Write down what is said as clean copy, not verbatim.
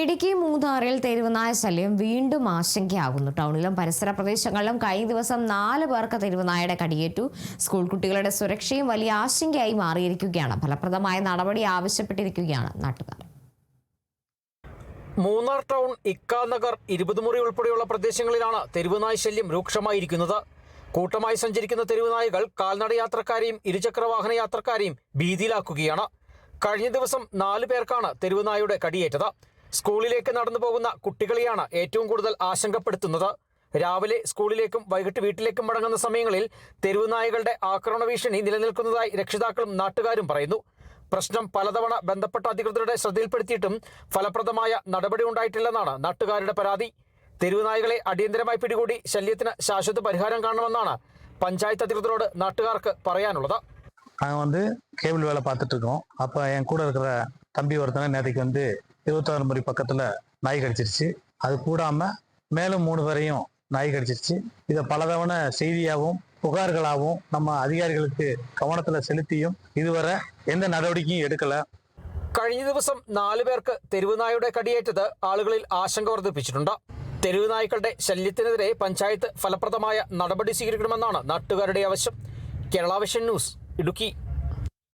ഇടുക്കി മൂന്നാറിൽ തെരുവുനായ ശല്യം വീണ്ടും ആശങ്കയാകുന്നു. ടൗണിലും പരിസര പ്രദേശങ്ങളിലും കഴിഞ്ഞ ദിവസം 4 പേർക്ക് തെരുവുനായയുടെ കടിയേറ്റു. സ്കൂൾ കുട്ടികളുടെ സുരക്ഷയും വലിയ ആശങ്കയായി മാറിയിരിക്കുകയാണ്. ഫലപ്രദമായ നടപടി ആവശ്യപ്പെട്ടിരിക്കുകയാണ് നാട്ടുകാർ. മൂന്നാർ ടൗൺ, ഇക്കാനഗർ, 20 മുറി ഉൾപ്പെടെയുള്ള പ്രദേശങ്ങളിലാണ് തെരുവുനായ ശല്യം രൂക്ഷമായിരിക്കുന്നത്. കൂട്ടമായി സഞ്ചരിക്കുന്ന തെരുവുനായകൾ കാൽനട യാത്രക്കാരെയും ഇരുചക്രവാഹന യാത്രക്കാരെയും ഭീതിയിലാക്കുകയാണ്. കഴിഞ്ഞ ദിവസം 4 പേർക്കാണ് തെരുവുനായയുടെ കടിയേറ്റത്. സ്കൂളിലേക്ക് നടന്നു പോകുന്ന കുട്ടികളെയാണ് ഏറ്റവും കൂടുതൽ ആശങ്കപ്പെടുത്തുന്നത്. രാവിലെ സ്കൂളിലേക്കും വൈകിട്ട് വീട്ടിലേക്കും മടങ്ങുന്ന സമയങ്ങളിൽ തെരുവുനായകളുടെ ആക്രമണ ഭീഷണി നിലനിൽക്കുന്നതായി രക്ഷിതാക്കളും നാട്ടുകാരും പറയുന്നു. പ്രശ്നം പലതവണ ബന്ധപ്പെട്ട അധികൃതരുടെ ശ്രദ്ധയിൽപ്പെടുത്തിയിട്ടും ഫലപ്രദമായ നടപടി ഉണ്ടായിട്ടില്ലെന്നാണ് നാട്ടുകാരുടെ പരാതി. തെരുവുനായകളെ അടിയന്തരമായി പിടികൂടി ശല്യത്തിന് ശാശ്വത പരിഹാരം കാണണമെന്നാണ് പഞ്ചായത്ത് അധികൃതരോട് നാട്ടുകാർക്ക് പറയാനുള്ളത്. நாங்கள் கேபிள் வேலை பார்த்துட்டு இருக்கோம். அப்போ என் கூட இருக்கிற தம்பி ஒருத்தனை நேற்றுக்கு 26 முறை பக்கத்தில் நாய் கடிச்சிருச்சு. அது கூடாமல் மேலும் 3 பேரையும் நாய் கடிச்சிருச்சு. இதை பலதவணை செய்தியாகவும் புகார்களாகவும் நம்ம அதிகாரிகளுக்கு கவனத்தில் செலுத்தியும் இதுவரை எந்த நடவடிக்கையும் எடுக்கலை. കഴിഞ്ഞ ദിവസം 4 പേർക്ക് തെരുവുനായയുടെ കടിയേറ്റത് ആളുകളിൽ ആശങ്ക വർദ്ധിപ്പിച്ചിട്ടുണ്ട്. തെരുവുനായ്ക്കളുടെ ശല്യത്തിനെതിരെ പഞ്ചായത്ത് ഫലപ്രദമായ നടപടി സ്വീകരിക്കണമെന്നാണ് നാട്ടുകാരുടെ ആവശ്യം. Kerala vision news, Idukki.